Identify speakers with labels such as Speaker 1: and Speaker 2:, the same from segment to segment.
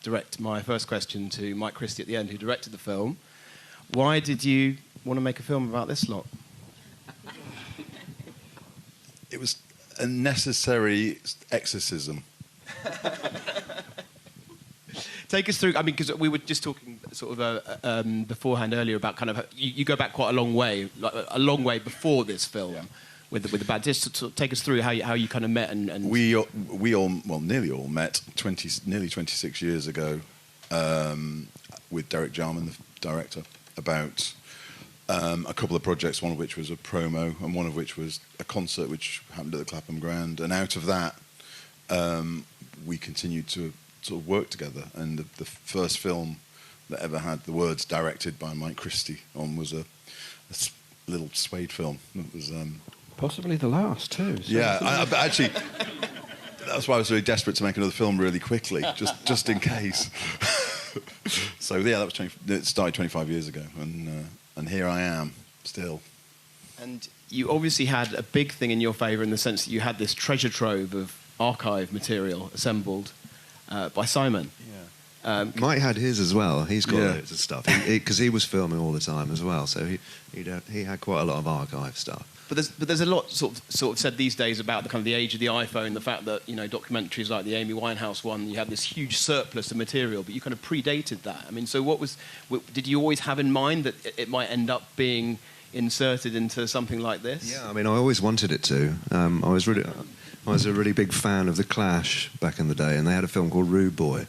Speaker 1: direct my first question to Mike Christie at the end, who directed the film. Why did you want to make a film about this lot?
Speaker 2: It was a necessary exorcism.
Speaker 1: Take us through, I mean, because we were just talking sort of beforehand earlier about kind of, you go back quite a long way, like a long way before this film. Yeah. With the band. Just to sort of take us through how you kind of met and...
Speaker 2: We all, well, nearly all met nearly 26 years ago with Derek Jarman, the director, about a couple of projects, one of which was a promo and one of which was a concert which happened at the Clapham Grand. And out of that, we continued to sort of work together. And the first film that ever had the words directed by Mike Christie on was a little Suede film. It was...
Speaker 3: Possibly the last, too. So
Speaker 2: yeah, but actually, that's why I was really desperate to make another film really quickly, just in case. So, yeah, that was it started 25 years ago, and here I am, still.
Speaker 1: And you obviously had a big thing in your favour in the sense that you had this treasure trove of archive material assembled by Simon.
Speaker 3: Yeah. Mike had his as well. He's got loads of stuff, because he was filming all the time as well, so he had quite a lot of archive stuff.
Speaker 1: But there's a lot sort of said these days about the kind of the age of the iPhone, the fact that, you know, documentaries like the Amy Winehouse one, you had this huge surplus of material, but you kind of predated that. I mean, so did you always have in mind that it might end up being inserted into something like this?
Speaker 3: Yeah, I mean, I always wanted it to. I was a really big fan of The Clash back in the day, and they had a film called Rude Boy,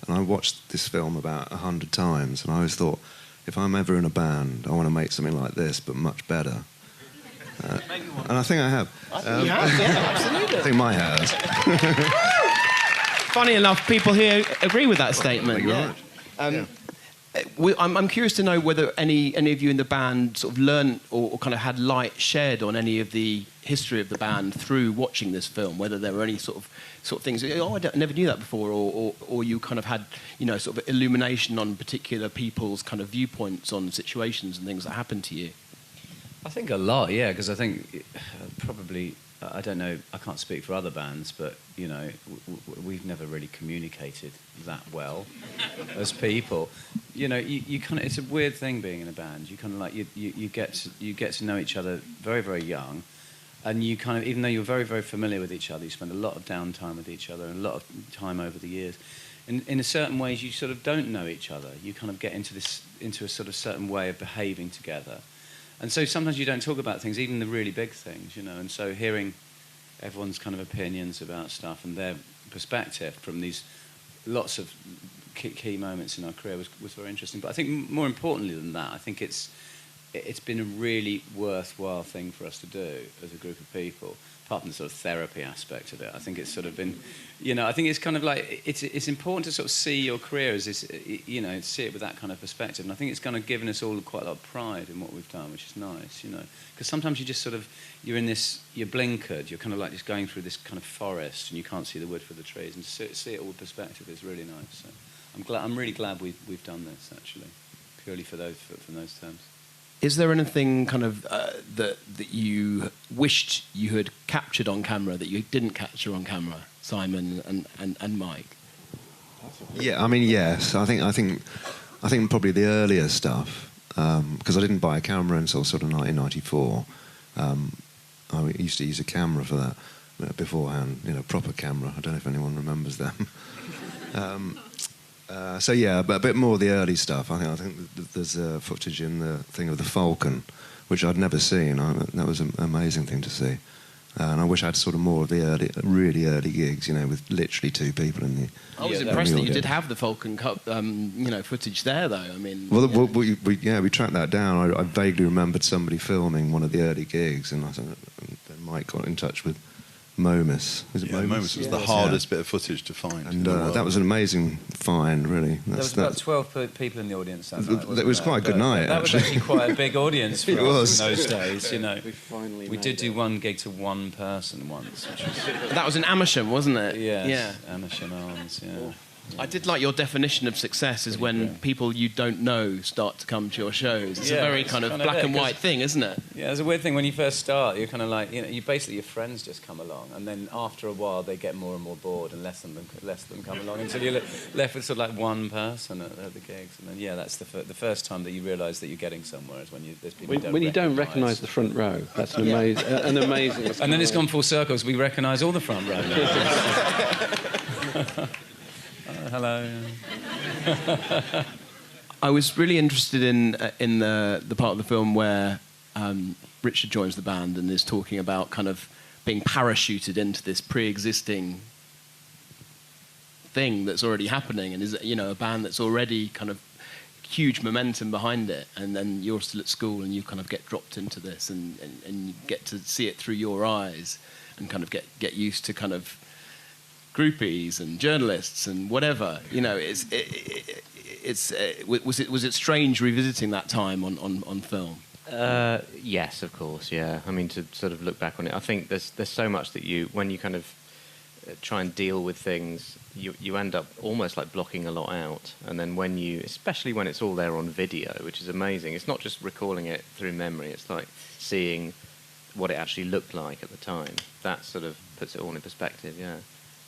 Speaker 3: and I watched this film about 100 times, and I always thought, if I'm ever in a band, I want to make something like this, but much better. And I think I have.
Speaker 1: I think you have, yeah, absolutely.
Speaker 3: I think Mike has.
Speaker 1: Funny enough, people here agree with that statement.
Speaker 3: You're right.
Speaker 1: I'm curious to know whether any of you in the band sort of learned or kind of had light shared on any of the history of the band through watching this film, whether there were any sort of things, I never knew that before, or you kind of had, you know, sort of illumination on particular people's kind of viewpoints on situations and things that happened to you.
Speaker 4: I think a lot, yeah, because I think probably, I don't know, I can't speak for other bands, but, you know, we've never really communicated that well as people. You know, you kind of, it's a weird thing being in a band. You kind of like, you get to know each other very, very young, and you kind of, even though you're very, very familiar with each other, you spend a lot of downtime with each other and a lot of time over the years. In a certain ways, you sort of don't know each other. You kind of get into a sort of certain way of behaving together. And so sometimes you don't talk about things, even the really big things, you know. And so hearing everyone's kind of opinions about stuff and their perspective from these lots of key moments in our career was very interesting. But I think more importantly than that, I think it's been a really worthwhile thing for us to do as a group of people. Apart from the sort of therapy aspect of it, I think it's sort of been, you know, I think it's kind of like, it's important to sort of see your career as this, you know, see it with that kind of perspective. And I think it's kind of given us all quite a lot of pride in what we've done, which is nice, you know. Because sometimes you just sort of, you're blinkered, you're kind of like just going through this kind of forest and you can't see the wood for the trees. And to see it all with perspective is really nice. So I'm really glad we've done this, actually, purely from those terms.
Speaker 1: Is there anything kind of that you wished you had captured on camera that you didn't capture on camera, Simon and Mike?
Speaker 3: Yeah, I mean, yes. I think probably the earlier stuff, because I didn't buy a camera until sort of 1994. I used to use a camera for that beforehand, you know, proper camera. I don't know if anyone remembers them. So yeah, but a bit more of the early stuff. I think there's footage in the thing of the Falcon, which I'd never seen. That was an amazing thing to see. And I wish I had sort of more of the really early gigs, you know, with literally two people in the.
Speaker 1: I was impressed that you did have the Falcon Cup, you know, footage there, though. I mean,
Speaker 3: well, we tracked that down. I vaguely remembered somebody filming one of the early gigs, and I thought Mike got in touch with Momus. Was it Momus?
Speaker 2: Momus was the hardest bit of footage to find.
Speaker 3: And that was an amazing find, really.
Speaker 4: There was about 12 people in the audience that night.
Speaker 3: It was quite a good night,
Speaker 4: that
Speaker 3: actually.
Speaker 4: was actually quite a big audience for us in those days, you know.
Speaker 5: We
Speaker 4: did do one gig to one person once. Which was,
Speaker 1: that was in Amersham, wasn't it?
Speaker 4: Yeah. Amersham Arms, yeah.
Speaker 1: I did like your definition of success is when people you don't know start to come to your shows. It's a very kind of black and white thing, isn't it?
Speaker 4: Yeah, it's a weird thing. When you first start, you're kind of like, you basically, your friends just come along, and then after a while, they get more and more bored, and less of them come along, until you're left with sort of like one person at the gigs. And then, that's the first time that you realise that you're getting somewhere is when there's people
Speaker 5: when you don't recognise the front row. That's an amazing.
Speaker 4: And then it's gone full circle, so we recognise all the front row now. Hello.
Speaker 1: I was really interested in the part of the film where Richard joins the band and is talking about kind of being parachuted into this pre-existing thing that's already happening, and is a band that's already kind of huge momentum behind it, and then you're still at school and you kind of get dropped into this and you get to see it through your eyes and kind of get used to kind of groupies and journalists and whatever. Was it strange revisiting that time on film?
Speaker 6: Yes, of course. Yeah, I mean, to sort of look back on it, I think there's so much that when you kind of try and deal with things, you end up almost like blocking a lot out, and then especially when it's all there on video, which is amazing. It's not just recalling it through memory; it's like seeing what it actually looked like at the time. That sort of puts it all in perspective. Yeah.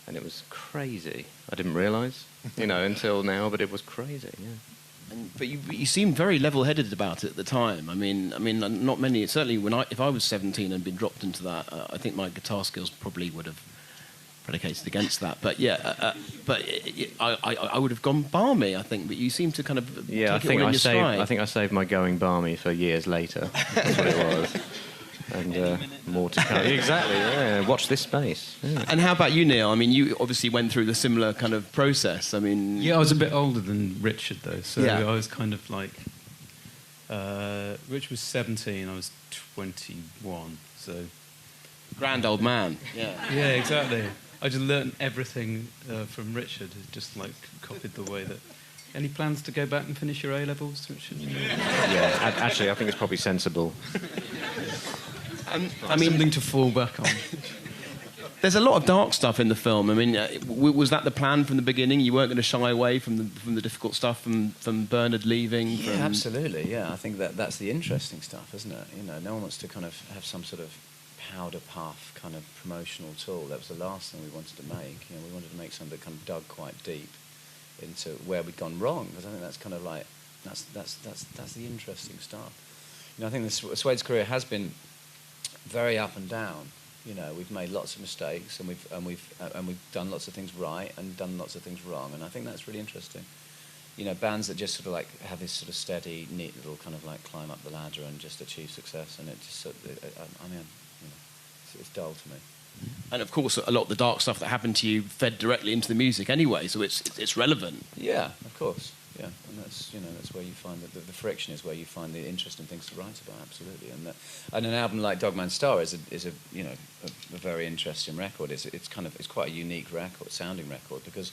Speaker 6: And it was crazy. I didn't realise, until now, but it was crazy, yeah.
Speaker 1: But you seemed very level-headed about it at the time. I mean, not many. Certainly, if I was 17 and been dropped into that, I think my guitar skills probably would have predicated against that. But I would have gone balmy, I think. But you seem to kind of take it all in your stride.
Speaker 6: I think I saved my going balmy for years later. That's what it was. And more to come. Exactly, yeah. Watch this space. Yeah.
Speaker 1: And how about you, Neil? I mean, you obviously went through the similar kind of process. I mean...
Speaker 7: Yeah, I was a bit older than Richard, though. So I was kind of like... Rich was 17, I was 21, so...
Speaker 1: Grand old man. Yeah.
Speaker 7: Yeah, exactly. I just learned everything from Richard. Just, like, copied the way that... Any plans to go back and finish your A-levels, Richard?
Speaker 6: Yeah, actually, I think it's probably sensible.
Speaker 7: Something to fall back on.
Speaker 1: There's a lot of dark stuff in the film. I mean, was that the plan from the beginning? You weren't going to shy away from the difficult stuff, from Bernard leaving?
Speaker 4: Yeah, absolutely. Yeah, I think that's the interesting stuff, isn't it? No one wants to kind of have some sort of powder puff kind of promotional tool. That was the last thing we wanted to make. We wanted to make something that kind of dug quite deep into where we'd gone wrong, because I think that's kind of like that's the interesting stuff. I think Suede's career has been very up and down. We've made lots of mistakes, and we've done lots of things right and done lots of things wrong, and I think that's really interesting. Bands that just sort of like have this sort of steady, neat little kind of like climb up the ladder and just achieve success, and it just sort of, it's dull to me.
Speaker 1: And of course, a lot of the dark stuff that happened to you fed directly into the music anyway, so it's relevant.
Speaker 4: Yeah, of course. Yeah, and that's where you find that the friction is where you find the interesting things to write about. Absolutely, and an album like Dogman Star is a very interesting record. It's quite a unique record, sounding record, because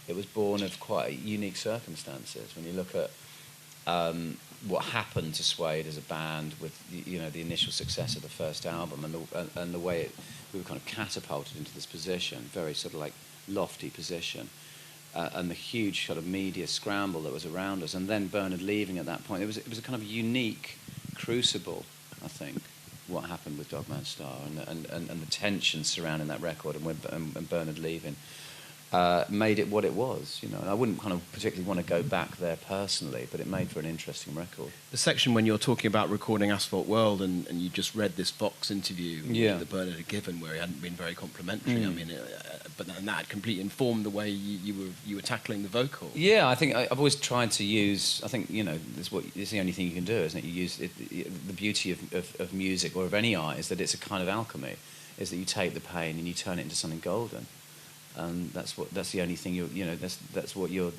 Speaker 4: it was born of quite unique circumstances. When you look at what happened to Suede as a band with the initial success of the first album and the way we were kind of catapulted into this position, very sort of like lofty position. And the huge sort of media scramble that was around us, and then Bernard leaving at that point. It was a kind of unique crucible, I think, what happened with Dogman Star and the tension surrounding that record and Bernard leaving made it what it was. And I wouldn't kind of particularly want to go back there personally, but it made for an interesting record.
Speaker 1: The section when you're talking about recording Asphalt World and you just read this Vox interview that Bernard had given where he hadn't been very complimentary. I mean, but that had completely informed the way you were tackling the vocal.
Speaker 4: Yeah, I think I've always tried to use. I think it's the only thing you can do, isn't it? You use the beauty of music or of any art is that it's a kind of alchemy. Is that you take the pain and you turn it into something golden. And that's the only thing that's what you're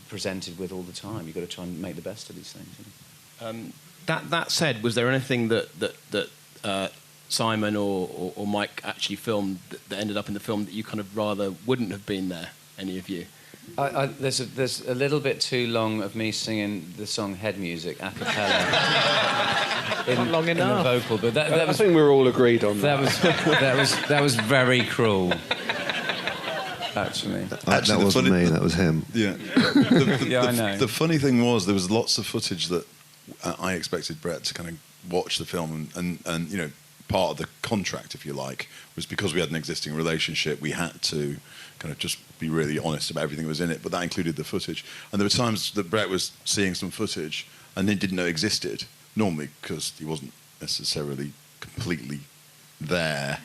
Speaker 4: presented with all the time. You've got to try and make the best of these things.
Speaker 1: That said, was there anything that Simon or Mike actually filmed that ended up in the film that you kind of rather wouldn't have been there? Any of you?
Speaker 4: There's a little bit too long of me singing the song Head Music a cappella.
Speaker 6: Not long enough.
Speaker 4: In the vocal, but that was.
Speaker 5: I think we're all agreed on that.
Speaker 4: That was very cruel. actually.
Speaker 3: That
Speaker 2: Actually,
Speaker 3: wasn't me, that was him.
Speaker 2: Yeah.
Speaker 4: Yeah, I know.
Speaker 2: The funny thing was there was lots of footage that I expected Brett to kind of watch the film and you know, part of the contract, if you like, was because we had an existing relationship, we had to kind of just be really honest about everything that was in it, but that included the footage. And there were times that Brett was seeing some footage and he didn't know existed, normally because he wasn't necessarily completely there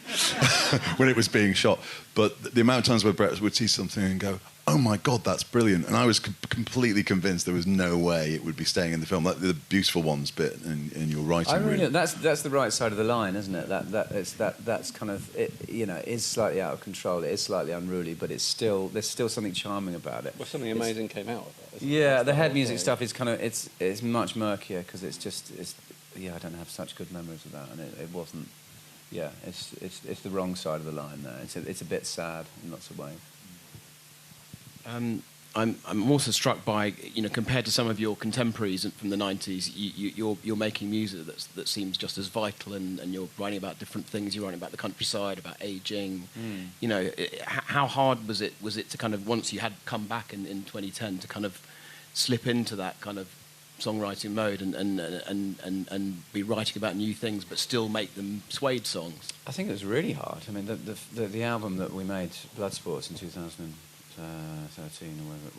Speaker 2: when it was being shot. But the amount of times where Brett would see something and go, oh my God, that's brilliant. And I was completely convinced there was no way it would be staying in the film. Like the beautiful ones bit in your writing room.
Speaker 4: That's the right side of the line, isn't it? That's kind of, it, you know, it is slightly out of control. It is slightly unruly, but it's still, there's still something charming about it.
Speaker 5: Well, something amazing came out of it.
Speaker 4: Yeah, the head music stuff is kind of, it's much murkier because it's just, yeah, I don't have such good memories of that, and it wasn't. Yeah, it's the wrong side of the line there. It's a bit sad in lots of ways.
Speaker 1: I'm also struck by, you know, compared to some of your contemporaries from the 90s, you're making music that seems just as vital, and you're writing about different things. You're writing about the countryside, about ageing. You know, how hard was it to kind of, once you had come back in 2010, to kind of slip into that kind of songwriting mode and be writing about new things, but still make them Suede songs?
Speaker 4: I think it was really hard. I mean, the album that we made, Bloodsports, in 2013 or whatever it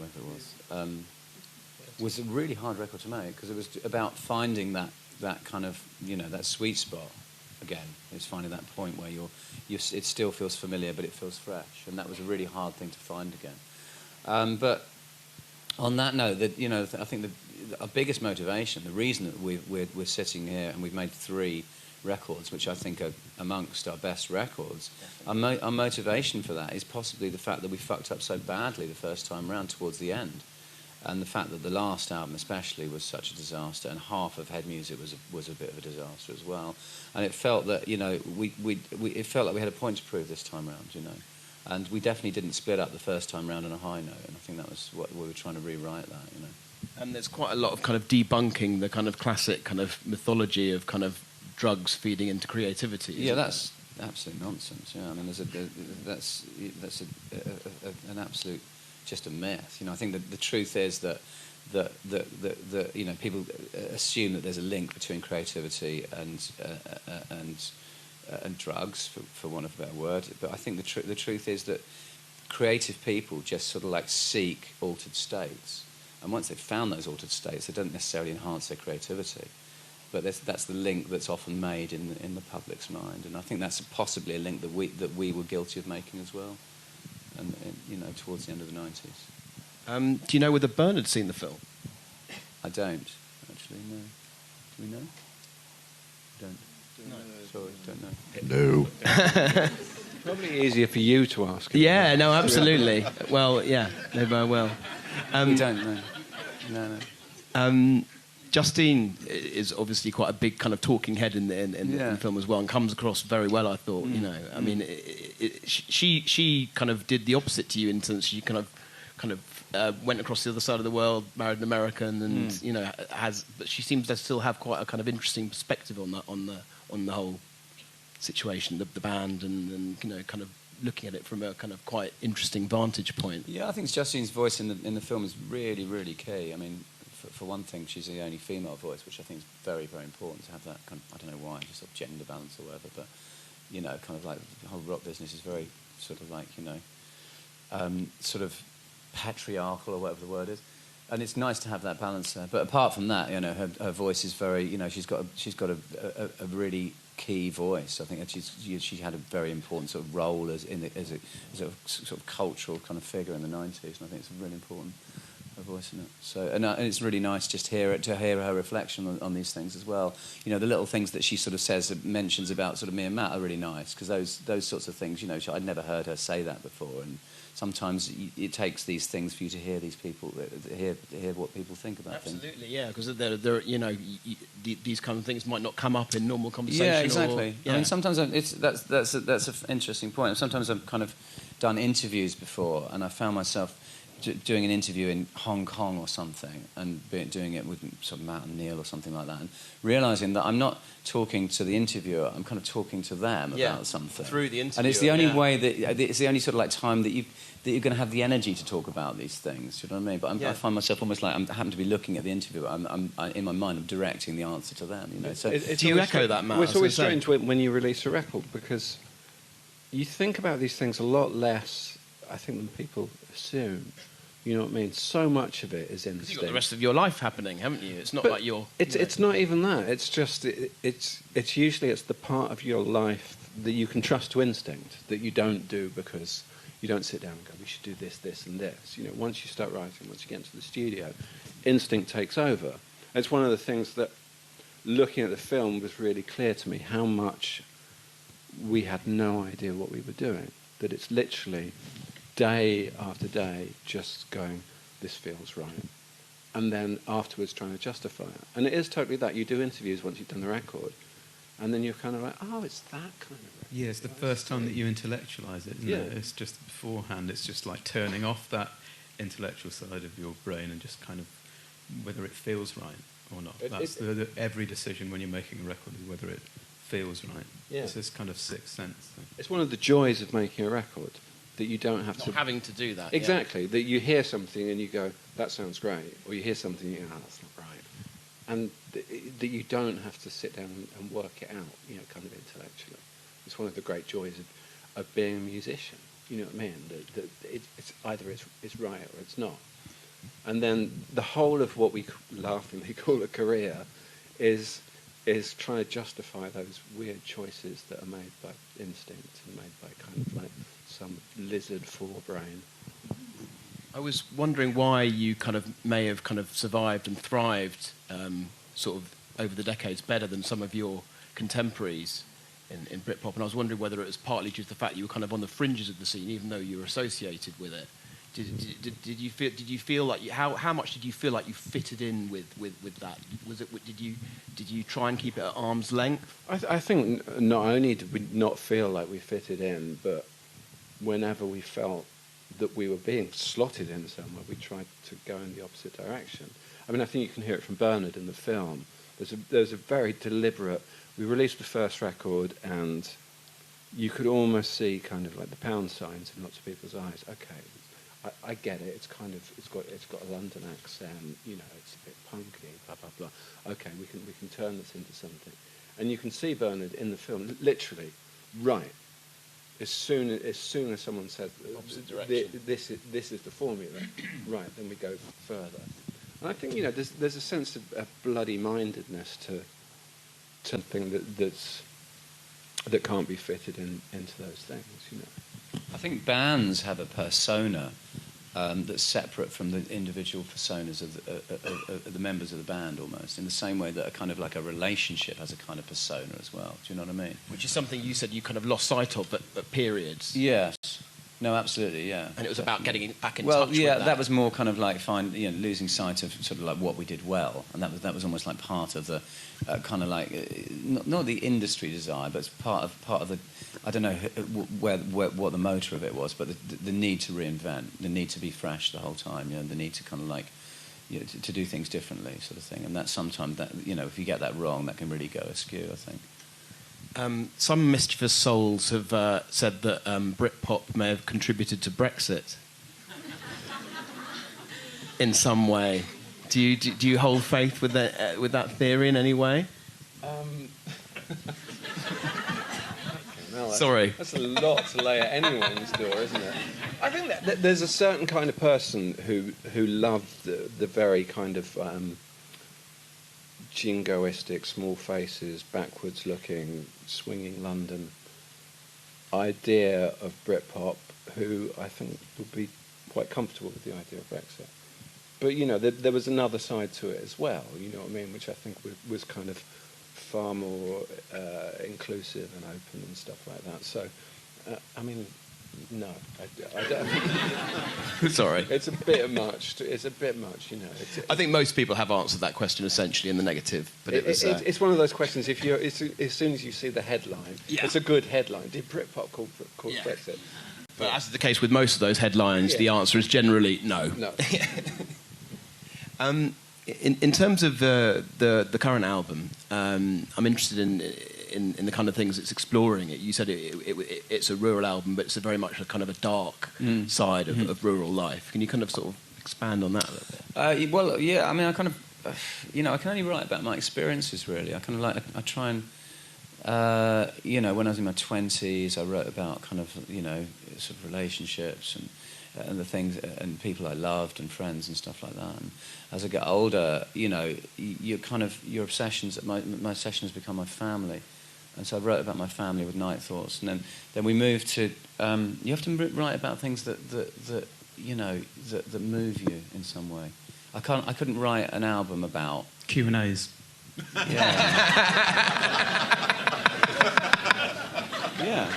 Speaker 4: was a really hard record to make because it was about finding that kind of, you know, that sweet spot again. It's finding that point where it still feels familiar, but it feels fresh, and that was a really hard thing to find again. But on that note, you know, I think our biggest motivation, the reason that we're sitting here and we've made 3 records, which I think are amongst our best records, our motivation for that is possibly the fact that we fucked up so badly the first time round towards the end, and the fact that the last album especially was such a disaster, and half of Head Music was a bit of a disaster as well, and it felt that, you know, it felt like we had a point to prove this time round, you know. And we definitely didn't split up the first time round on a high note, and I think that was what we were trying to rewrite that, you know.
Speaker 1: And there's quite a lot of kind of debunking the kind of classic kind of mythology of kind of drugs feeding into creativity.
Speaker 4: Yeah, that's absolute nonsense. Yeah, I mean, that's an absolute, just a myth. You know, I think that the truth is that you know, people assume that there's a link between creativity and drugs, for want of a better word. But I think the truth is that creative people just sort of like seek altered states, and once they've found those altered states, they don't necessarily enhance their creativity. But that's the link that's often made in the public's mind, and I think that's possibly a link that we were guilty of making as well, and you know, towards the end of the 90s.
Speaker 1: Do you know whether Bernard's seen the film?
Speaker 4: I don't actually. No. Do we know? Don't. No. Sorry, don't know.
Speaker 3: No.
Speaker 5: Probably easier for you to ask.
Speaker 1: Yeah, no, absolutely. Well, yeah, they very well.
Speaker 4: We don't know. No.
Speaker 1: Justine is obviously quite a big kind of talking head in the film as well, and comes across very well, I thought. You know, I mean, she kind of did the opposite to you in terms she kind of went across the other side of the world, married an American, and you know, but she seems to still have quite a kind of interesting perspective on the whole situation, the band, and you know, kind of looking at it from a kind of quite interesting vantage point.
Speaker 4: Yeah, I think Justine's voice in the film is really, really key. I mean, for one thing, she's the only female voice, which I think is very, very important to have that kind of, I don't know why, just sort of gender balance or whatever, but, you know, kind of like the whole rock business is very sort of like, you know, sort of patriarchal or whatever the word is. And it's nice to have that balance there. But apart from that, you know, her voice is very, you know, she's got a really key voice. I think that she had a very important sort of role as a sort of cultural kind of figure in the 90s, and I think it's really important, her voice in it. So and it's really nice just to hear her reflection on these things as well. You know, the little things that she sort of mentions about sort of me and Matt are really nice, because those sorts of things, you know, I'd never heard her say that before, and sometimes it takes these things for you to hear these people, hear what people think about things.
Speaker 1: Absolutely, yeah, because they're you know, these kind of things might not come up in normal conversation.
Speaker 4: Yeah, exactly.
Speaker 1: Or, yeah.
Speaker 4: I mean, sometimes that's an interesting point. Sometimes I've kind of done interviews before, and I found myself doing an interview in Hong Kong or something, and doing it with sort of Matt and Neil or something like that, and realising that I'm not talking to the interviewer, I'm kind of talking to them about something
Speaker 1: through the interview.
Speaker 4: And it's the only way that it's the only sort of like time that you're going to have the energy to talk about these things. You know what I mean? But I find myself almost like I happen to be looking at the interviewer. I'm in my mind, I'm directing the answer to them. You know. So
Speaker 1: do you echo that, Matt?
Speaker 5: Well, it's always strange when you release a record, because you think about these things a lot less, I think, than people assume. You know what I mean? So much of it is instinct.
Speaker 1: You've got the rest of your life happening, haven't you? It's not like you're...
Speaker 5: It's not even that. It's just... It's usually the part of your life that you can trust to instinct, that you don't do because you don't sit down and go, we should do this, this and this. You know, once you start writing, once you get into the studio, instinct takes over. It's one of the things that, looking at the film, was really clear to me, how much we had no idea what we were doing. That it's literally... day after day, just going, this feels right. And then afterwards trying to justify it. And it is totally that. You do interviews once you've done the record, and then you're kind of like, oh, it's that kind of record.
Speaker 7: Yeah, it's the first time that you intellectualise it, isn't it? It's just beforehand, it's just like turning off that intellectual side of your brain and just kind of whether it feels right or not. That's every decision when you're making a record is whether it feels right.
Speaker 5: Yeah.
Speaker 7: It's this kind of sixth sense thing.
Speaker 5: It's one of the joys of making a record. That you don't have to...
Speaker 1: having to do that.
Speaker 5: Exactly. Yeah. That you hear something and you go, that sounds great. Or you hear something and you go, that's not right. And that you don't have to sit down and work it out, you know, kind of intellectually. It's one of the great joys of being a musician. You know what I mean? That it's either it's right or it's not. And then the whole of what we laughingly call a career is trying to justify those weird choices that are made by instinct and made by kind of like some lizard forebrain.
Speaker 1: I was wondering why you kind of may have kind of survived and thrived sort of over the decades better than some of your contemporaries in Britpop, and I was wondering whether it was partly due to the fact that you were kind of on the fringes of the scene, even though you were associated with it. Did you feel like how much did you feel like you fitted in with that? Was it did you try and keep it at arm's length?
Speaker 5: I think not only did we not feel like we fitted in, but whenever we felt that we were being slotted in somewhere, we tried to go in the opposite direction. I mean, I think you can hear it from Bernard in the film. There's a very deliberate... We released the first record, and you could almost see kind of like the pound signs in lots of people's eyes. Okay, I get it. It's kind of it's got a London accent. You know, it's a bit punky. Blah blah blah. Okay, we can turn this into something, and you can see Bernard in the film literally right. As soon as someone says this is the formula, right? Then we go further. And I think there's a sense of bloody-mindedness to something that can't be fitted into those things. You know.
Speaker 4: I think bands have a persona that's separate from the individual personas of the members of the band, almost, in the same way that a kind of like a relationship has a kind of persona as well. Do you know what I mean?
Speaker 1: Which is something you said you kind of lost sight of at periods.
Speaker 4: Yes. No, absolutely, yeah.
Speaker 1: And it was about getting back in touch
Speaker 4: well,
Speaker 1: with
Speaker 4: yeah,
Speaker 1: that.
Speaker 4: that was more kind of like losing sight of sort of like what we did well, and that was almost like part of the kind of like not the industry desire, but it's part of the I don't know what the motor of it was, but the need to reinvent, the need to be fresh the whole time, the need to kind of like to do things differently, sort of thing, and that sometimes that if you get that wrong, that can really go askew, I think.
Speaker 1: Some mischievous souls have said that Britpop may have contributed to Brexit in some way. Do you hold faith with that theory in any way? Sorry,
Speaker 5: that's a lot to lay at anyone's door, isn't it? I think that there's a certain kind of person who loved the very kind of jingoistic, small faces, backwards-looking, swinging London idea of Britpop, who I think would be quite comfortable with the idea of Brexit. But, there was another side to it as well, you know what I mean, which I think was kind of far more inclusive and open and stuff like that. So, I mean... No, I don't.
Speaker 1: Sorry.
Speaker 5: It's a bit much,
Speaker 1: I think most people have answered that question essentially in the negative, but
Speaker 5: it's one of those questions. As soon as you see the headline, it's a good headline. Did Britpop call Brexit?
Speaker 1: But as is the case with most of those headlines, the answer is generally no.
Speaker 5: No.
Speaker 1: In terms of the current album, I'm interested in the kind of things it's exploring. You said it's a rural album, but it's very much a kind of a dark side of rural life. Can you kind of sort of expand on that a little bit?
Speaker 4: Well, yeah. I mean, I kind of, I can only write about my experiences really. I kind of I try and, when I was in my 20s, I wrote about kind of sort of relationships and the things and people I loved and friends and stuff like that. And as I get older, you kind of your obsessions. My obsession has become my family, and so I wrote about my family with Night Thoughts. And then we moved to. You have to write about things that move you in some way. I couldn't write an album about
Speaker 7: Q&As.
Speaker 4: Yeah. Yeah.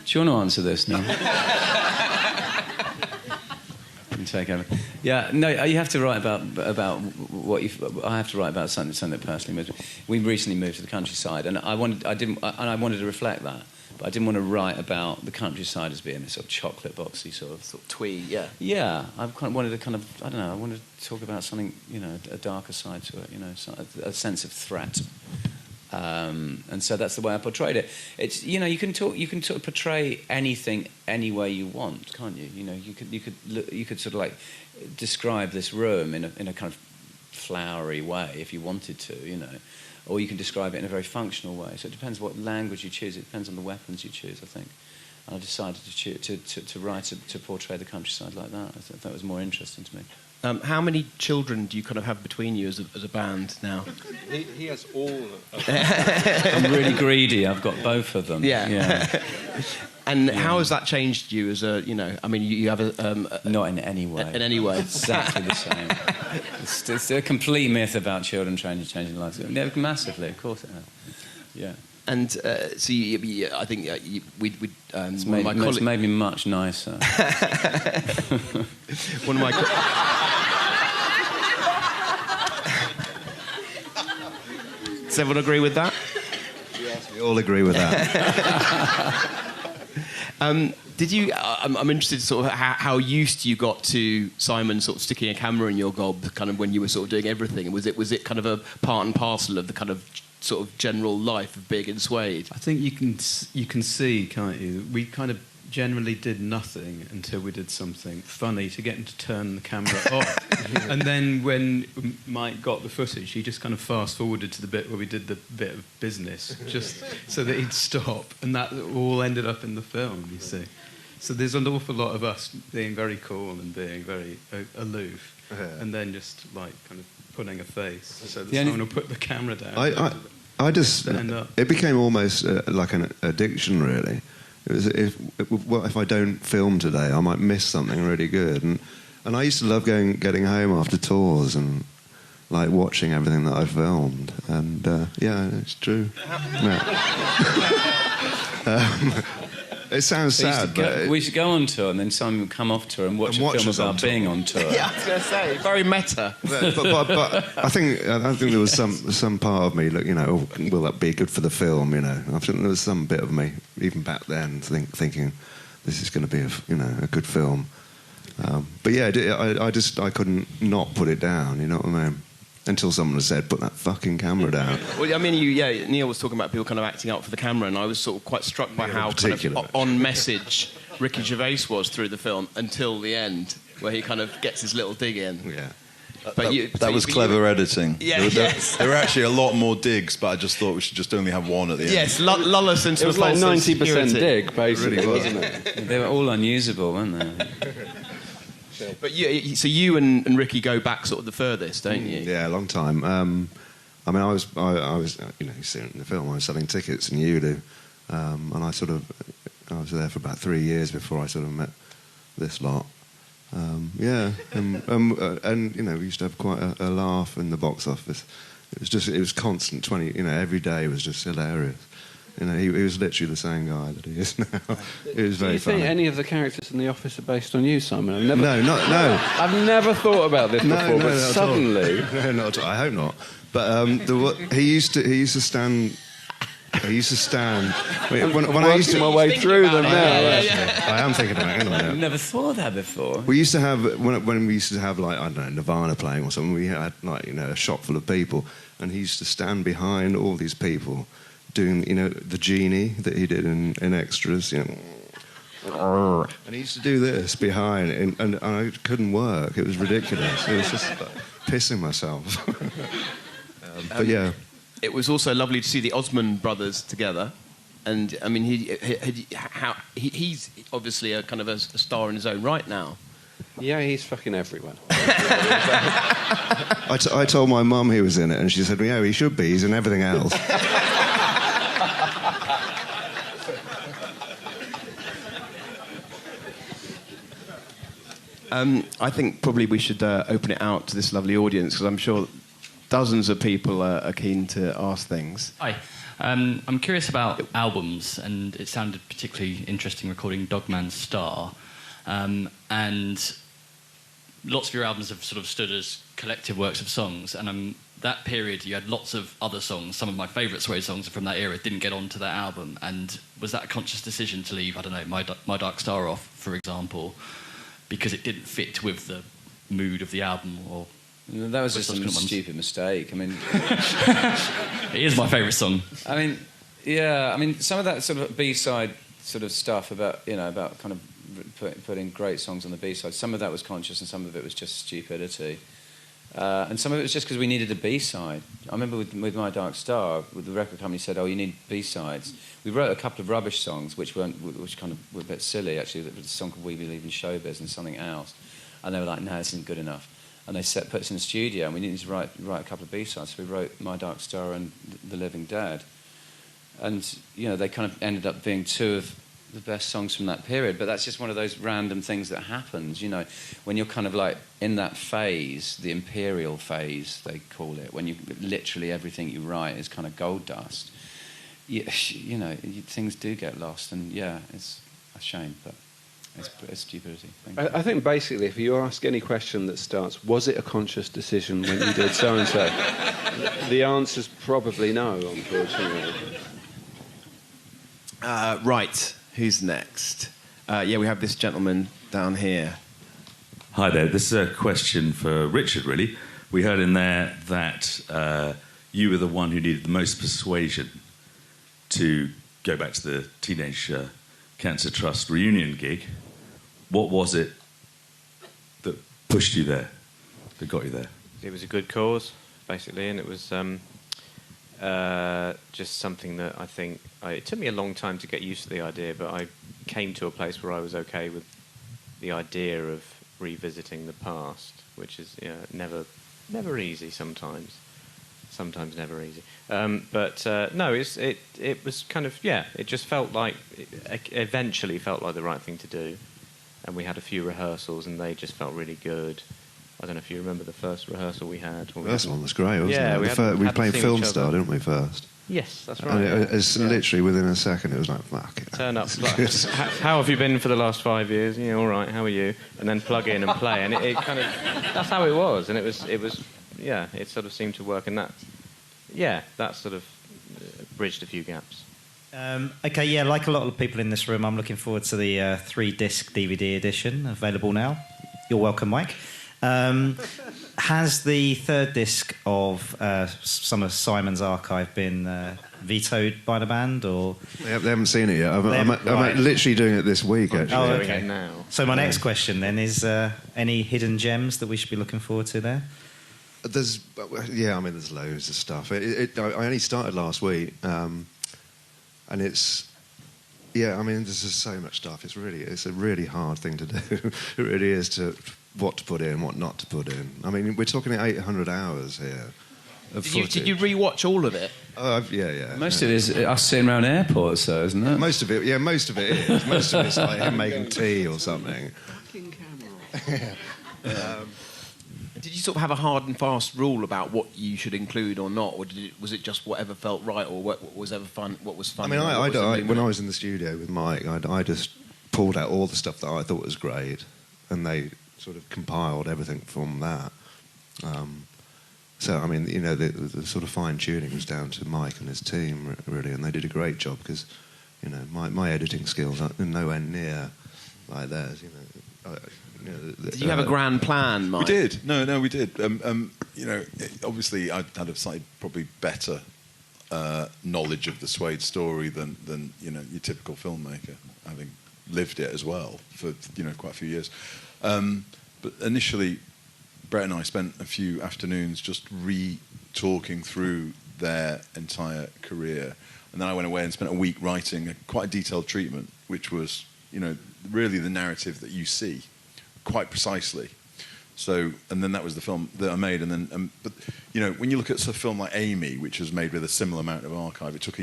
Speaker 4: Do you want to answer this now? You take over. Yeah, no, you have to write about what you. I have to write about something that personally moves me. We recently moved to the countryside, and I wanted to reflect that, but I didn't want to write about the countryside as being this sort of chocolate boxy sort of twee. Yeah. Yeah, I kind of wanted to I wanted to talk about something, a darker side to it, a sense of threat. And so that's the way I portrayed it. It's you can sort of portray anything any way you want, can't you? You could sort of like describe this room in a kind of flowery way if you wanted to, or you can describe it in a very functional way. So it depends what language you choose. It depends on the weapons you choose, I think. And I decided to write to portray the countryside like that. I thought that was more interesting to me.
Speaker 1: How many children do you kind of have between you as a band now?
Speaker 5: He has all of them.
Speaker 4: I'm really greedy. I've got both of them.
Speaker 1: Yeah. And how has that changed you as a, you have a...
Speaker 4: Not in any way.
Speaker 1: In any way.
Speaker 4: Exactly the same. It's a complete myth about children changing lives. Yeah, massively, of course it has. Yeah.
Speaker 1: And so I think
Speaker 4: it's made me much nicer.
Speaker 1: One of my... Does everyone agree with that?
Speaker 3: Yes, we all agree with that.
Speaker 1: Did you? I'm interested, sort of, how used you got to Simon sort of sticking a camera in your gob, kind of when you were sort of doing everything. Was it kind of a part and parcel of the kind of sort of general life of Big and Suede?
Speaker 7: I think you can see, can't you? We kind of generally did nothing until we did something funny to get him to turn the camera off. And then when Mike got the footage, he just kind of fast-forwarded to the bit where we did the bit of business, just so that he'd stop. And that all ended up in the film, you see. So there's an awful lot of us being very cool and being very aloof, and then just, like, kind of putting a face so that someone will put the camera down.
Speaker 3: I just... It became almost like an addiction, really. It was if I don't film today, I might miss something really good. And I used to love getting home after tours and like watching everything that I filmed. And yeah, it's true. It sounds sad, but...
Speaker 4: We should go on tour and then Simon would come off tour and watch a film about being on tour.
Speaker 1: Yeah, I was going to say, very meta.
Speaker 3: But I think there was some part of me, like, will that be good for the film, I think there was some bit of me, even back then, thinking, this is going to be a good film. But yeah, I couldn't not put it down, you know what I mean? Until someone said, put that fucking camera down.
Speaker 1: Well, I mean, Neil was talking about people kind of acting out for the camera, and I was sort of quite struck by how kind of on message Ricky Gervais was through the film until the end, where he kind of gets his little dig in.
Speaker 3: Yeah.
Speaker 2: That was clever editing.
Speaker 1: Yeah,
Speaker 2: there were actually a lot more digs, but I just thought we should just only have one at the end.
Speaker 1: Yes, lull us into
Speaker 5: it was like 90% dig, basically,
Speaker 2: really
Speaker 5: wasn't it?
Speaker 4: They were all unusable, weren't they?
Speaker 1: But so you and Ricky go back sort of the furthest, don't you?
Speaker 3: Yeah, a long time. I mean, I was, you see it in the film. I was selling tickets in Ulu, and I was there for about 3 years before I sort of met this lot. Yeah, and we used to have quite a laugh in the box office. It was constant. Every day was just hilarious. He was literally the same guy that he is now. It was very funny. Do you think
Speaker 5: any of the characters in The Office are based on you, Simon?
Speaker 3: No.
Speaker 5: I've never thought about this before, but suddenly...
Speaker 3: No, not at all. I hope not. But he used to stand I used to stand.
Speaker 5: When I used to my way through them now.
Speaker 3: I am thinking about it.
Speaker 4: I've never thought that before.
Speaker 3: We used to have when we used to have like I don't know Nirvana playing or something. We had like a shop full of people, and he used to stand behind all these people, doing the genie that he did in Extras. And he used to do this behind, and I couldn't work. It was ridiculous. It was just like, pissing myself. But yeah.
Speaker 1: It was also lovely to see the Osmond brothers together. And, I mean, he's obviously a kind of a star in his own right now.
Speaker 5: Yeah, he's fucking everywhere.
Speaker 3: I told my mum he was in it, and she said, yeah, he should be. He's in everything else.
Speaker 1: I think probably we should open it out to this lovely audience, because I'm sure dozens of people are keen to ask things.
Speaker 8: Hi. I'm curious about albums, and it sounded particularly interesting recording Dogman's Star. And lots of your albums have sort of stood as collective works of songs, and that period you had lots of other songs. Some of my favourite Suede songs from that era didn't get onto that album. And was that a conscious decision to leave, I don't know, My Dark Star off, for example, because it didn't fit with the mood of the album? Or
Speaker 4: that was just a stupid mistake. I mean,
Speaker 8: it is my favourite song.
Speaker 4: I mean, yeah. I mean, some of that sort of B-side sort of stuff about kind of putting great songs on the B-side. Some of that was conscious, and some of it was just stupidity. And some of it was just because we needed a B-side. I remember with My Dark Star, the record company said, "Oh, you need B-sides." We wrote a couple of rubbish songs, which kind of were a bit silly, actually. There was a song called We Believe in Showbiz and something else. And they were like, no, this isn't good enough. And they put us in the studio, and we needed to write a couple of B-sides. So we wrote My Dark Star and The Living Dead. And, they kind of ended up being two of the best songs from that period. But that's just one of those random things that happens, when you're kind of like in that phase, the imperial phase, they call it, when literally everything you write is kind of gold dust. Things do get lost, and yeah, it's a shame, but it's stupidity.
Speaker 5: I think basically, if you ask any question that starts, was it a conscious decision when you did so and so, the answer's probably no, unfortunately.
Speaker 1: Right, who's next? We have this gentleman down here.
Speaker 9: Hi there. This is a question for Richard, really. We heard in there that you were the one who needed the most persuasion to go back to the Teenage Cancer Trust reunion gig. What was it that pushed you there, that got you there?
Speaker 6: It was a good cause, basically, and it was just something that I think... it took me a long time to get used to the idea, but I came to a place where I was okay with the idea of revisiting the past, which is never easy sometimes. Sometimes never easy. No, it was kind of, it just felt like, eventually felt like the right thing to do. And we had a few rehearsals, and they just felt really good. I don't know if you remember the first rehearsal we had.
Speaker 3: The first one was great, wasn't it? We played Film Star, didn't we, first?
Speaker 6: Yes, that's right.
Speaker 3: And it's literally within a second, it was like, fuck it.
Speaker 6: Turn up. How have you been for the last 5 years? Yeah, all right, how are you? And then plug in and play. And it kind of, that's how it was. And it was, it sort of seemed to work. And that sort of bridged a few gaps.
Speaker 10: Like a lot of people in this room, I'm looking forward to the 3-disc DVD edition available now. You're welcome, Mike. Has the third disc of some of Simon's archive been vetoed by the band, or
Speaker 3: they haven't seen it yet? I'm literally doing it this week, actually.
Speaker 10: Oh, okay. Now. So my next question then is: any hidden gems that we should be looking forward to there?
Speaker 3: There's loads of stuff. I only started last week, and it's. Yeah, I mean, there's just so much stuff. It's a really hard thing to do. It really is what to put in, what not to put in. I mean, we're talking 800 hours here of footage.
Speaker 1: Did you re-watch all of it?
Speaker 3: Yeah.
Speaker 4: Most of it is us sitting around airports, though, isn't it?
Speaker 3: Most of it is. Most of it's like him making tea or something.
Speaker 5: Fucking camera.
Speaker 1: Did you sort of have a hard and fast rule about what you should include or not, or was it just whatever felt right, or what was ever fun? What was fun?
Speaker 3: I mean, when I was in the studio with Mike, I just pulled out all the stuff that I thought was great, and they sort of compiled everything from that. So, I mean, you know, the sort of fine-tuning was down to Mike and his team, really, and they did a great job because, you know, my editing skills are nowhere near like theirs, you know.
Speaker 1: Did you have a grand plan, Mike?
Speaker 2: We did. No, we did. You know, obviously, I had a slightly probably better knowledge of the Suede story than you know your typical filmmaker, having lived it as well for quite a few years. But initially, Brett and I spent a few afternoons just re-talking through their entire career, and then I went away and spent a week writing quite a detailed treatment, which was really the narrative that you see quite precisely. So, and then that was the film that I made. And then, but when you look at a film like Amy, which was made with a similar amount of archive, it took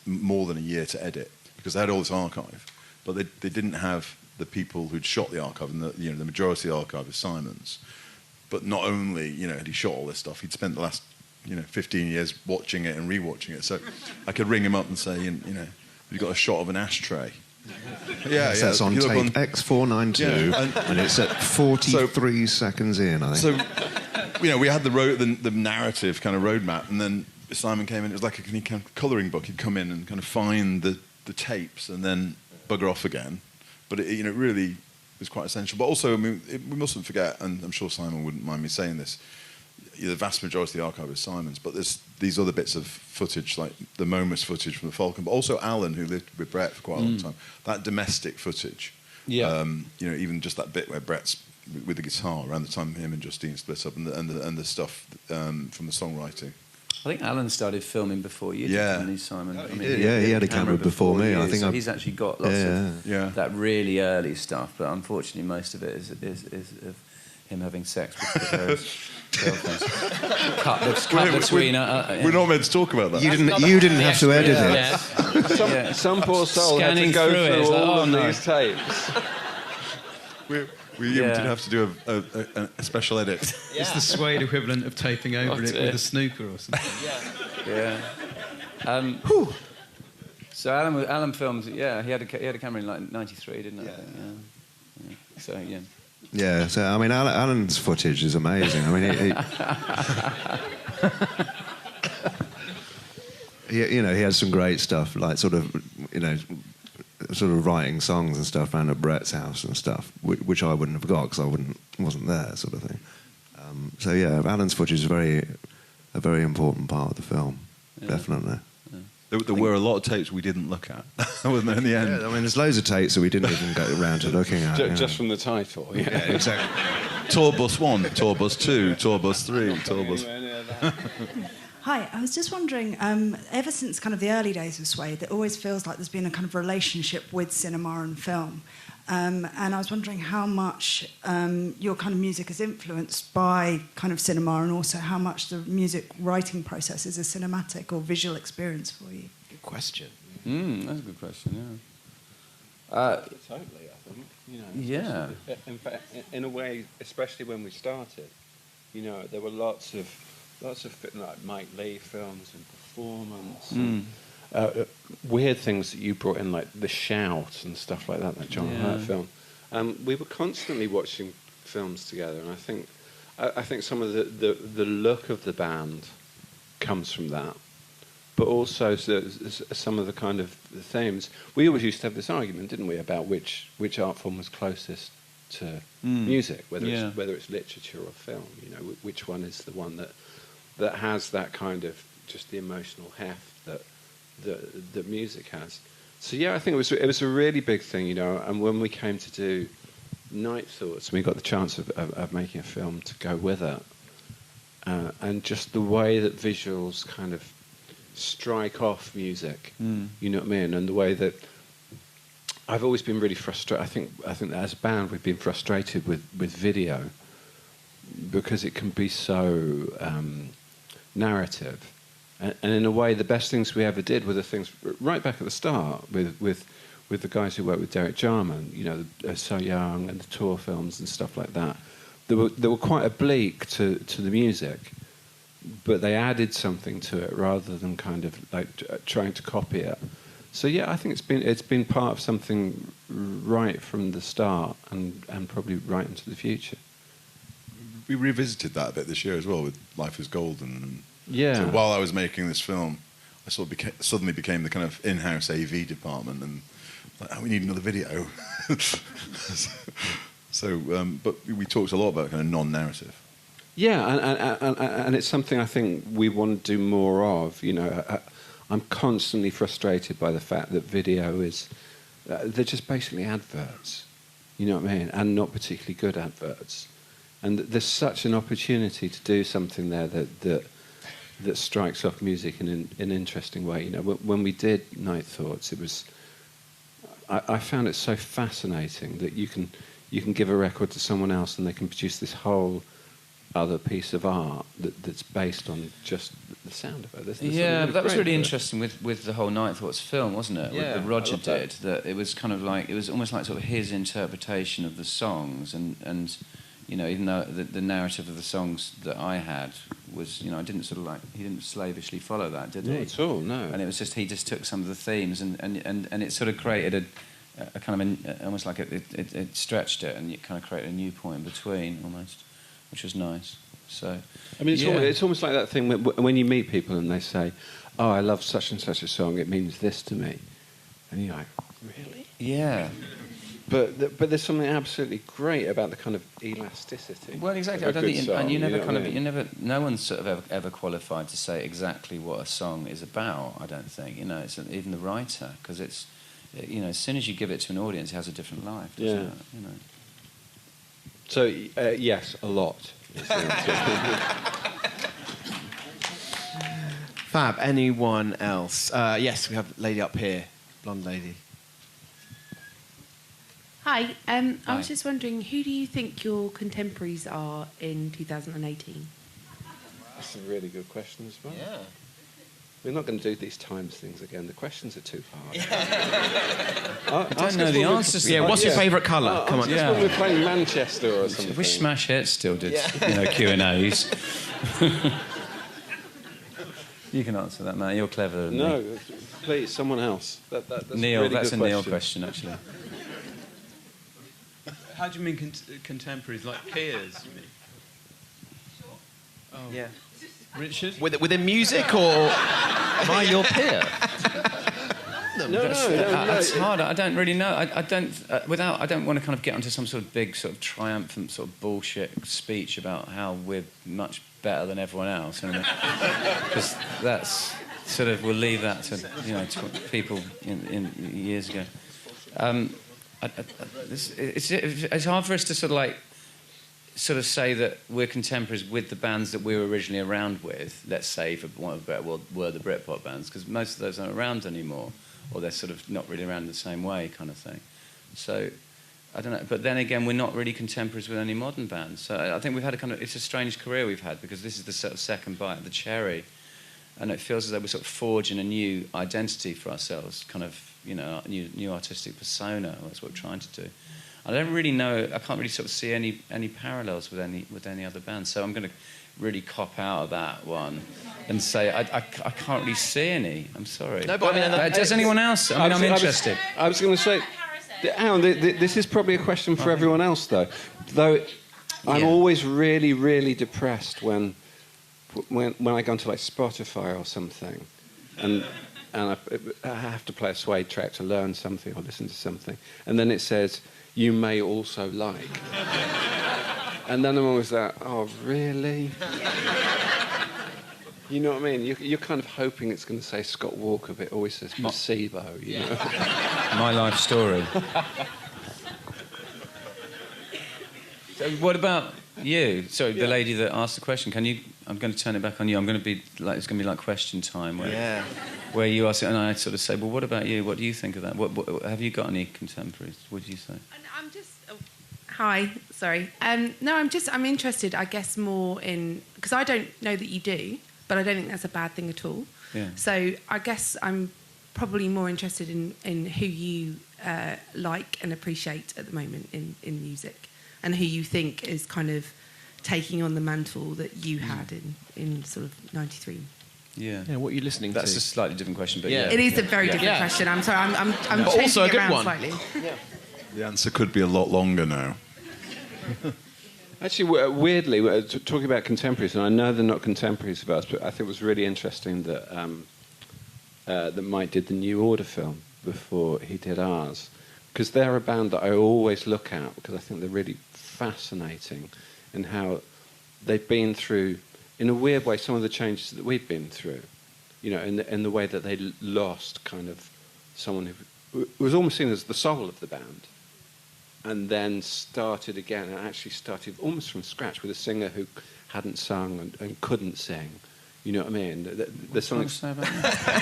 Speaker 2: more than a year to edit because they had all this archive, but they didn't have the people who'd shot the archive, and the majority of the archive is Simon's. But not only had he shot all this stuff, he'd spent the last 15 years watching it and rewatching it. So I could ring him up and say, you've got a shot of an ashtray. Yeah,
Speaker 3: so that's on tape X492, and it's at 43 seconds in, I think.
Speaker 2: So, we had the narrative kind of roadmap, and then Simon came in. It was like a kind of colouring book. He'd come in and kind of find the tapes and then bugger off again. But it really was quite essential. But also, I mean, we mustn't forget, and I'm sure Simon wouldn't mind me saying this, the vast majority of the archive is Simon's, but there's these other bits of footage, like the Momus footage from the Falcon, but also Alan, who lived with Brett for quite a long time. That domestic footage, even just that bit where Brett's with the guitar around the time him and Justine split up, and the stuff from the songwriting.
Speaker 4: I think Alan started filming before you did, didn't he, Simon?
Speaker 3: Oh, he had a camera before me. I think
Speaker 4: he's actually got lots of that really early stuff, but unfortunately most of it is of him having sex with various girlfriends. Cut between.
Speaker 2: We're not meant to talk about that.
Speaker 3: You didn't have to edit it.
Speaker 5: Some poor soul had to go through all of these tapes.
Speaker 2: We did have to do a special edit.
Speaker 7: It's the Suede equivalent of taping over it with a snooker or something.
Speaker 4: So Alan filmed. Yeah, he had a camera in like '93, didn't he? Yeah. So yeah.
Speaker 3: Yeah, so I mean, Alan's footage is amazing. I mean, he had some great stuff, like sort of writing songs and stuff around at Brett's house and stuff, which I wouldn't have got because I wasn't there, sort of thing. So yeah, Alan's footage is a very important part of the film, definitely.
Speaker 2: There were a lot of tapes we didn't look at, wasn't there, in the end?
Speaker 3: Yeah, I mean, there's loads of tapes that we didn't even go around to looking at.
Speaker 5: Just from the title.
Speaker 2: Yeah, exactly. Tour Bus 1, Tour Bus 2, Tour Bus 3, Tour Bus...
Speaker 11: Hi, I was just wondering, ever since kind of the early days of Suede, it always feels like there's been a kind of relationship with cinema and film. And I was wondering how much your kind of music is influenced by kind of cinema, and also how much the music writing process is a cinematic or visual experience for you.
Speaker 1: Good question.
Speaker 4: That's a good question,
Speaker 5: Totally, I think.
Speaker 4: Yeah.
Speaker 5: In fact, in a way, especially when we started, there were lots of like Mike Leigh films and performance. And, weird things that you brought in, like The Shout and stuff like that John Hurt film. We were constantly watching films together, and I think some of the look of the band comes from that, but also some of the kind of the themes. We always used to have this argument, didn't we, about which art form was closest to music, whether it's literature or film. Which one is the one that has that kind of just the emotional heft that music has. So yeah, I think it was a really big thing, and when we came to do Night Thoughts, we got the chance of making a film to go with it, and just the way that visuals kind of strike off music, you know what I mean, and the way that I've always been really frustrated. I think that as a band we've been frustrated with video because it can be so narrative. And in a way, the best things we ever did were the things right back at the start with the guys who worked with Derek Jarman, So Young and the tour films and stuff like that. They were quite oblique to the music, but they added something to it rather than kind of like trying to copy it. So yeah, I think it's been part of something right from the start and probably right into the future.
Speaker 2: we revisited that a bit this year as well with Life is Golden. And
Speaker 5: Yeah.
Speaker 2: so while I was making this film, I sort of suddenly became the kind of in-house AV department, and like, oh, we need another video. But we talked a lot about kind of non-narrative.
Speaker 5: Yeah, and it's something I think we want to do more of. You know, I'm constantly frustrated by the fact that video is they're just basically adverts. You know what I mean? And not particularly good adverts. And there's such an opportunity to do something there that strikes off music in an interesting way. You know, when we did Night Thoughts, it was. I found it so fascinating that you can give a record to someone else and they can produce this whole other piece of art that's based on just the sound of it.
Speaker 4: Yeah, but that was really interesting with the whole Night Thoughts film, wasn't it?
Speaker 5: Yeah,
Speaker 4: that Roger did.
Speaker 5: that.
Speaker 4: That it was kind of like, it was almost like sort of his interpretation of the songs, and you know, even though the narrative of the songs that I had was, you know, I didn't sort of like, he didn't slavishly follow that, did he?
Speaker 5: Not at all, no.
Speaker 4: And it was just, he just took some of the themes and it sort of created a kind of almost like it stretched it, and it kind of created a new point in between almost, which was nice. So,
Speaker 5: I mean, it's almost like that thing when you meet people and they say, "Oh, I love such and such a song. It means this to me," and you're like, "Really?"
Speaker 4: Yeah.
Speaker 5: But there's something absolutely great about the kind of elasticity.
Speaker 4: Well, exactly. I don't think, and you never, no one's sort of ever qualified to say exactly what a song is about. I don't think, you know, it's even the writer, because it's, you know, as soon as you give it to an audience, it has a different life. Doesn't it? You know.
Speaker 5: So yes, a lot.
Speaker 1: Fab. Anyone else? Yes, we have a lady up here, blonde lady.
Speaker 12: Hi. I was just wondering, who do you think your contemporaries are in 2018?
Speaker 5: That's a really good question as well.
Speaker 1: Yeah.
Speaker 5: We're not going to do these times things again. The questions are too hard.
Speaker 4: I don't know the answers.
Speaker 1: Yeah, what's your favourite colour? Come on.
Speaker 5: When we're playing Manchester or something.
Speaker 4: I wish Smash Hits still did, you know, Q&As. You can answer that, man. You're cleverer than me.
Speaker 5: No, please, someone else. That's
Speaker 4: Neil,
Speaker 5: really
Speaker 4: that's
Speaker 5: good
Speaker 4: a Neil question, actually.
Speaker 7: How do you mean contemporaries? Like peers, you mean? Oh.
Speaker 1: Yeah.
Speaker 7: Richard?
Speaker 1: Within music, or
Speaker 4: am I your peer?
Speaker 5: No,
Speaker 4: it's hard. I don't really know. I don't want to kind of get onto some sort of big, sort of triumphant, sort of bullshit speech about how we're much better than everyone else, because that's sort of, we'll leave that to, you know, people in years ago. It's hard for us to sort of say that we're contemporaries with the bands that we were originally around with. Let's say, for want of a better word, were the Britpop bands, because most of those aren't around anymore, or they're sort of not really around in the same way, kind of thing. So I don't know. But then again, we're not really contemporaries with any modern bands. So I think we've had it's a strange career we've had, because this is the sort of second bite of the cherry, and it feels as though we're sort of forging a new identity for ourselves, kind of, you know, new artistic persona. That's what we're trying to do. I don't really know. I can't really sort of see any parallels with any other band. So I'm going to really cop out of that one and say I can't really see any. I'm sorry.
Speaker 1: No, but I mean,
Speaker 4: does anyone else? I mean, I'm interested.
Speaker 5: I was going to say, Alan, this is probably a question for everyone else, though. I'm always really, really depressed when I go onto like Spotify or something, and I have to play a Suede track to learn something or listen to something, and then it says, "You may also like," and then I'm always like, "Oh, really?" You know what I mean? You're kind of hoping it's going to say Scott Walker, but it always says placebo. You know?
Speaker 4: My life story. So what about you? Sorry, the lady that asked the question. Can you? I'm going to turn it back on you. I'm going to be like, it's going to be like question time, where you ask it, and I sort of say, well, what about you? What do you think of that? What have you got any contemporaries? What do you say?
Speaker 12: I'm just. Hi, sorry. No, I'm interested. I guess more in, because I don't know that you do, but I don't think that's a bad thing at all.
Speaker 4: Yeah.
Speaker 12: So I guess I'm probably more interested in who you like and appreciate at the moment in music, and who you think is kind of taking on the mantle that you had in sort of 93.
Speaker 4: Yeah.
Speaker 1: Yeah, what are you listening
Speaker 4: That's
Speaker 1: to?
Speaker 4: a slightly different question, but yeah.
Speaker 12: It is a very different question. I'm sorry, I'm
Speaker 1: but
Speaker 12: changing
Speaker 1: also a
Speaker 12: it
Speaker 1: good
Speaker 12: around
Speaker 1: one.
Speaker 12: slightly.
Speaker 2: The answer could be a lot longer now.
Speaker 5: Actually, weirdly, talking about contemporaries, and I know they're not contemporaries of us, but I think it was really interesting that that Mike did the New Order film before he did ours, because they're a band that I always look at because I think they're really fascinating in how they've been through, in a weird way, some of the changes that we've been through. You know, in the way that they lost kind of someone who was almost seen as the soul of the band, and then started again, and actually started almost from scratch with a singer who hadn't sung and couldn't sing. You know what I mean? There's something to say about that.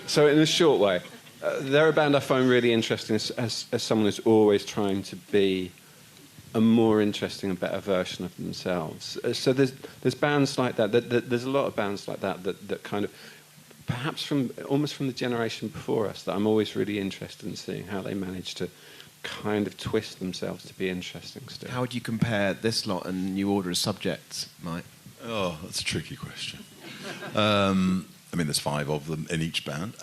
Speaker 5: So in a short way, they're a band I find really interesting as someone who's always trying to be a more interesting and better version of themselves. So there's bands like that. There's a lot of bands like that kind of, perhaps almost from the generation before us, that I'm always really interested in seeing how they manage to kind of twist themselves to be interesting still.
Speaker 1: How would you compare this lot and New Order as subjects, Mike?
Speaker 2: Oh, that's a tricky question. I mean, there's 5 of them in each band.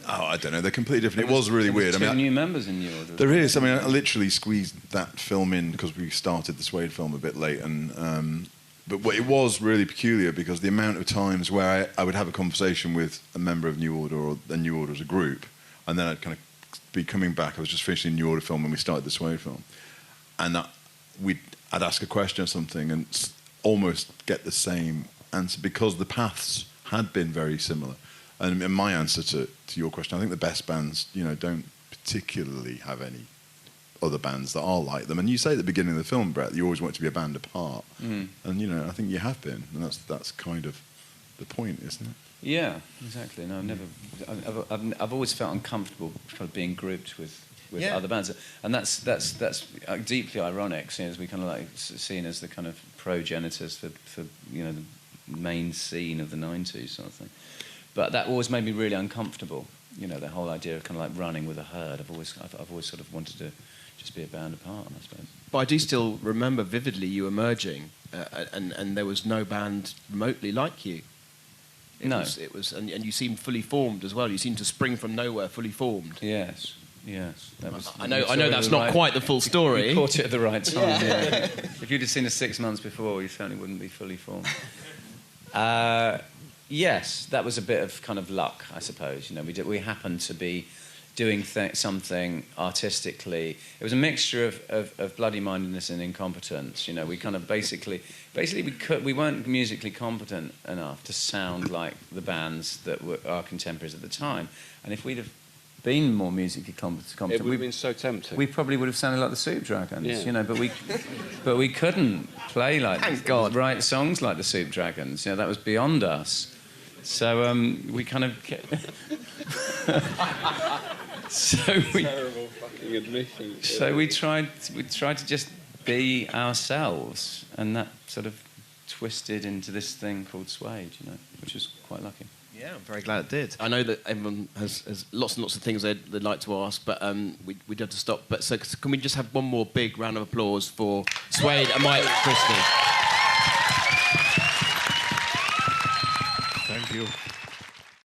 Speaker 2: I don't know. They're completely different. It was really weird.
Speaker 4: I mean, new members in New Order.
Speaker 2: There is. I mean, I literally squeezed that film in because we started the Suede film a bit late, and but it was really peculiar because the amount of times where I would have a conversation with a member of New Order or the New Order as a group, and then I'd kind of be coming back. I was just finishing the New Order film when we started the Suede film, and I'd ask a question or something and almost get the same answer because the paths had been very similar. And in my answer to your question, I think the best bands, don't particularly have any other bands that are like them. And you say at the beginning of the film, Brett, you always want to be a band apart. Mm. And, I think you have been. And that's kind of the point, isn't it?
Speaker 4: Yeah, exactly. No, I've always felt uncomfortable kind of being grouped with other bands. And that's deeply ironic, seeing as we kind of like seen as the kind of progenitors for the main scene of the 90s sort of thing. But that always made me really uncomfortable. The whole idea of kind of like running with a herd. I've always sort of wanted to just be a band apart, I suppose.
Speaker 1: But I do still remember vividly you emerging, and there was no band remotely like you. It was, and you seemed fully formed as well. You seemed to spring from nowhere, fully formed.
Speaker 4: Yes. That was,
Speaker 1: I know that's not quite the full story.
Speaker 4: You caught it at the right time. Yeah. If you'd have seen us 6 months before, you certainly wouldn't be fully formed. Yes, that was a bit of kind of luck, I suppose. We happened to be doing something artistically. It was a mixture of bloody-mindedness and incompetence. We kind of basically we weren't musically competent enough to sound like the bands that were our contemporaries at the time. And if we'd have been more musically competent,
Speaker 5: it would have been so tempting.
Speaker 4: We probably would have sounded like the Soup Dragons, but we couldn't play write songs like the Soup Dragons. That was beyond us. So we kind of
Speaker 5: terrible fucking admission.
Speaker 4: So we tried to just be ourselves, and that sort of twisted into this thing called Suede, which was quite lucky.
Speaker 1: Yeah, I'm very glad it did. I know that everyone has lots and lots of things they'd like to ask, but we'd have to stop. But so can we just have one more big round of applause for Suede and Mike Christie?
Speaker 2: Thank you.